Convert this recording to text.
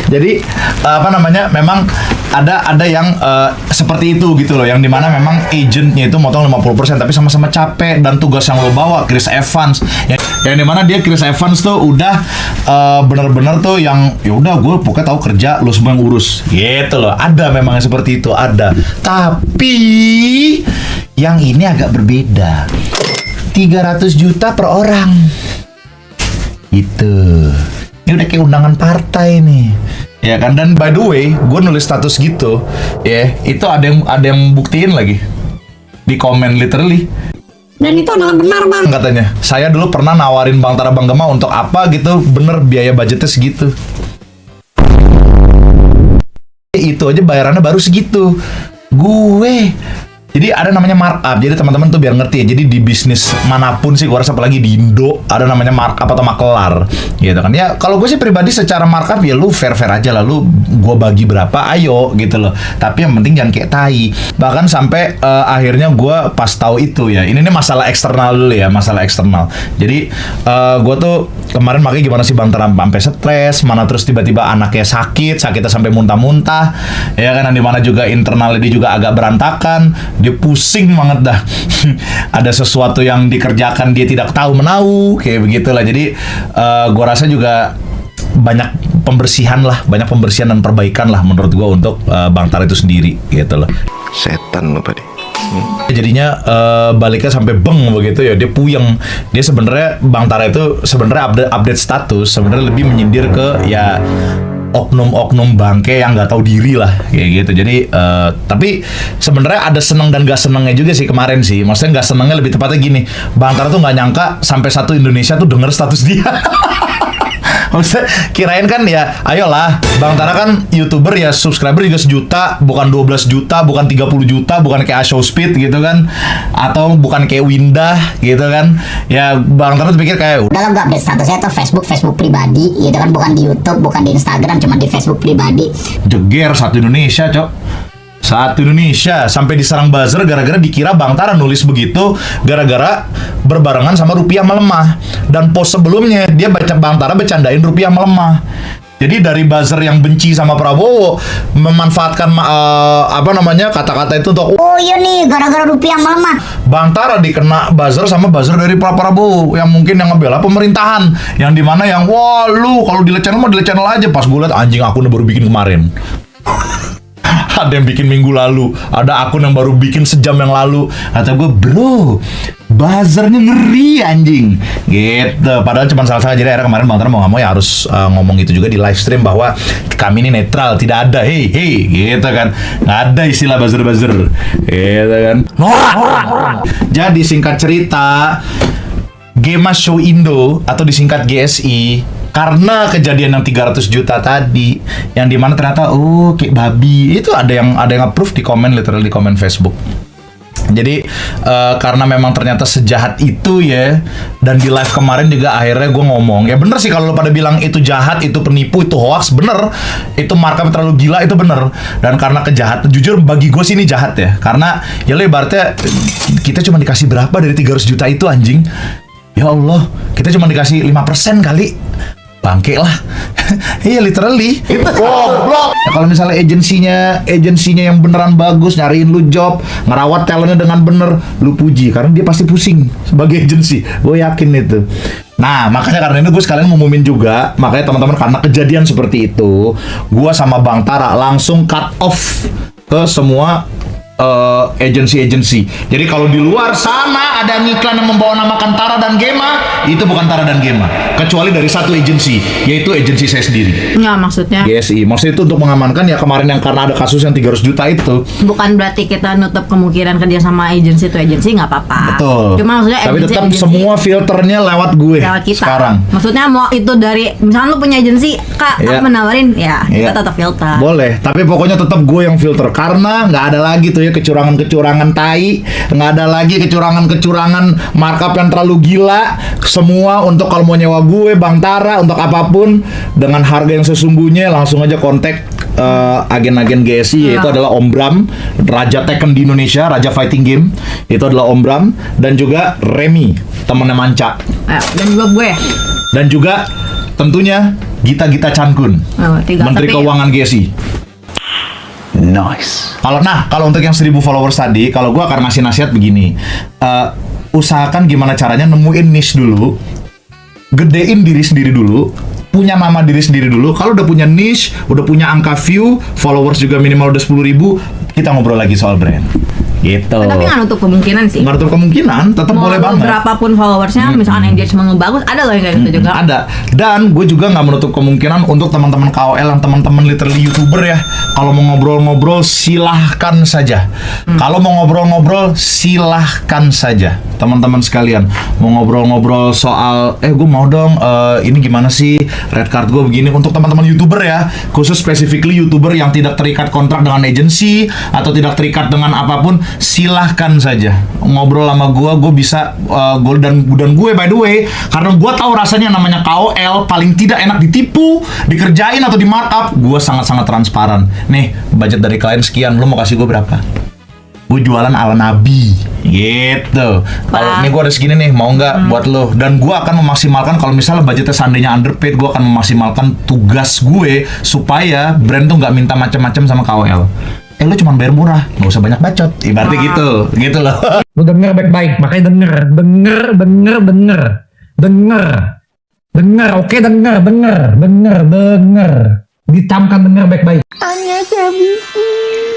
Jadi apa namanya, memang ada yang seperti itu gitu loh, yang dimana memang agentnya itu motong 50% tapi sama-sama capek, dan tugas yang lo bawa Chris Evans yang dimana dia Chris Evans tuh udah bener-bener tuh yang ya udah gue pokoknya tahu kerja, lo semua yang urus gitu loh. Ada memang yang seperti itu, ada. Tapi yang ini agak berbeda, 300 juta per orang itu. Ini udah kayak undangan partai nih, ya kan? Dan by the way, gue nulis status gitu, ya itu ada yang buktiin lagi di komen literally. Dan itu adalah benar, Bang. Katanya, saya dulu pernah nawarin Bang Tara Bang Gema untuk apa gitu, bener biaya budgetnya segitu. Itu aja bayarannya baru segitu. Gue. Jadi ada namanya markup. Jadi teman-teman tuh biar ngerti ya. Jadi di bisnis manapun sih, gue rasa apalagi di Indo, ada namanya markup atau makelar, gitu kan. Ya kalau gue sih pribadi secara markup ya lu fair aja lah. Lu gue bagi berapa, ayo gitu loh. Tapi yang penting jangan kayak tai. Bahkan sampai akhirnya gue pas tahu itu ya. Ini masalah eksternal dulu ya, masalah eksternal. Jadi gue tuh kemarin makanya gimana sih Bang Tara sampai stres, mana terus tiba-tiba anaknya sakitnya sampai muntah-muntah, ya kan. Dimana juga internalnya dia juga agak berantakan. Dia pusing banget dah. Ada sesuatu yang dikerjakan dia tidak tahu menahu, kayak begitulah. Jadi gue rasa juga banyak pembersihan dan perbaikan lah menurut gue untuk Bang Tara itu sendiri gitu loh. Setan lo tadi. Jadinya baliknya sampai beng begitu ya, dia puyeng. Dia sebenarnya Bang Tara itu sebenarnya update status sebenarnya lebih menyindir ke ya oknum-oknum bangke yang nggak tahu diri lah kayak gitu. Jadi tapi sebenarnya ada seneng dan gak senengnya juga sih kemarin sih. Maksudnya gak senengnya lebih tepatnya gini, Bang Tara tuh nggak nyangka sampai satu Indonesia tuh denger status dia. Maksudnya kirain kan ya, ayolah Bang Tara kan YouTuber ya, subscriber juga 1 juta, bukan 12 juta, bukan 30 juta, bukan kayak Ashowspeed gitu kan, atau bukan kayak Windah gitu kan. Ya Bang Tara tuh pikir kayak Dalam gak update statusnya itu Facebook pribadi gitu kan, bukan di YouTube, bukan di Instagram, cuma di Facebook pribadi. jeger satu Indonesia, Cok. Satu Indonesia sampai diserang buzzer gara-gara dikira Bang Tara nulis begitu gara-gara berbarengan sama rupiah melemah. Dan post sebelumnya dia Bang Tara bercandain rupiah melemah. Jadi dari buzzer yang benci sama Prabowo memanfaatkan kata-kata itu untuk Oh iya nih, gara-gara rupiah melemah. Bang Tara dikena buzzer sama buzzer dari Prabowo yang mungkin yang ngebela pemerintahan, yang dimana yang wah lu kalau delete channel mah delete channel aja. Pas gue liat anjing, akunnya baru bikin kemarin. Ada yang bikin minggu lalu, ada akun yang baru bikin sejam yang lalu. Kata gue, bro, buzzernya ngeri anjing gitu. Padahal cuma salah-salah. Jadi akhirnya kemarin Bang Tara mau nggak mau ya harus ngomong itu juga di live stream bahwa kami ini netral, tidak ada hey gitu kan, nggak ada istilah buzzer gitu kan. Norak. Jadi singkat cerita, Gema Show Indo atau disingkat GSI, karena kejadian yang 300 juta tadi, yang dimana ternyata kayak babi, itu ada yang approve di komen, literal di komen Facebook. Jadi karena memang ternyata sejahat itu ya, dan di live kemarin juga akhirnya gue ngomong ya bener sih kalau lo pada bilang itu jahat, itu penipu, itu hoax, bener. Itu markup terlalu gila, itu bener. Dan karena kejahatan, jujur bagi gue sih ini jahat ya, karena ya lo ibaratnya kita cuma dikasih berapa dari 300 juta itu anjing. Ya Allah, kita cuma dikasih 5% kali. Bangke lah. Iya literally. Itu goblok. Ya, kalau misalnya agensinya yang beneran bagus, nyariin lu job, ngerawat talentnya dengan bener, lu puji karena dia pasti pusing sebagai agensi. Gue yakin itu. Nah, makanya karena ini gue sekalian ngumumin juga, makanya teman-teman karena kejadian seperti itu, gue sama Bang Tara langsung cut off ke semua agensi. Jadi kalau di luar sana ada iklan yang membawa nama Tara dan Gema, itu bukan Tara dan Gema, kecuali dari satu agensi, yaitu agensi saya sendiri. Nggak, maksudnya GSI. Maksudnya itu untuk mengamankan ya kemarin yang karena ada kasus yang 300 juta itu. bukan berarti kita nutup kemungkinan kerja sama agensi itu agensi, nggak apa-apa. Betul. Cuma maksudnya tapi tetap semua filternya lewat gue lewat kita sekarang. Maksudnya mau itu dari misalnya lu punya agensi, Kak, aku menawarin ya, kita tetap filter. Boleh, tapi pokoknya tetap gue yang filter karena nggak ada lagi tuh ya kecurangan tai, nggak ada lagi kecurangan markup yang terlalu gila. Semua untuk kalau mau nyewa gue, Bang Tara, untuk apapun dengan harga yang sesungguhnya, langsung aja kontak agen-agen GSI, yaitu adalah Om Bram, Raja Tekken di Indonesia, Raja Fighting Game, itu adalah Om Bram, dan juga Remy, temennya Manca, Dan juga gue. dan juga tentunya Gita Cankun, Oh, tiga. Menteri Tapi- Keuangan GSI. Nice. Kalau untuk yang 1000 followers tadi, kalau gue akan ngasih nasihat begini, usahakan gimana caranya nemuin niche dulu, gedein diri sendiri dulu, punya nama diri sendiri dulu. Kalau udah punya niche, udah punya angka view, followers juga minimal udah 10.000, kita ngobrol lagi soal brand. Gitu. Tapi nggak nutup kemungkinan sih. Nggak nutup kemungkinan, tetap Mau boleh banget. berapapun followersnya, misalkan engagement bagus, ada loh yang kayak gitu juga. Ada. Dan gue juga nggak menutup kemungkinan untuk teman-teman KOL yang teman-teman literally YouTuber ya. Kalau mau ngobrol-ngobrol silahkan saja. Kalau mau ngobrol-ngobrol silahkan saja. Teman-teman sekalian mau ngobrol-ngobrol soal gue mau dong ini gimana sih red card gue begini, untuk teman-teman YouTuber ya, khusus specifically YouTuber yang tidak terikat kontrak dengan agensi atau tidak terikat dengan apapun, silahkan saja ngobrol sama gue bisa dan gue by the way, karena gue tahu rasanya namanya KOL paling tidak enak ditipu, dikerjain atau di markup, gue sangat-sangat transparan. Nih budget dari klien sekian, lo mau kasih gue berapa? Gue jualan ala nabi gitu. Kalau ini gue ada segini nih, mau nggak buat lo? Dan gue akan memaksimalkan, kalau misalnya budgetnya seandainya underpaid, gue akan memaksimalkan tugas gue supaya brand tuh nggak minta macam-macam sama KOL. Lo cuma bayar murah, nggak usah banyak bacot. Ibaratnya gitu loh. Lu denger baik-baik, makanya denger, oke denger, dicamkan denger baik-baik. Anya Sabisi.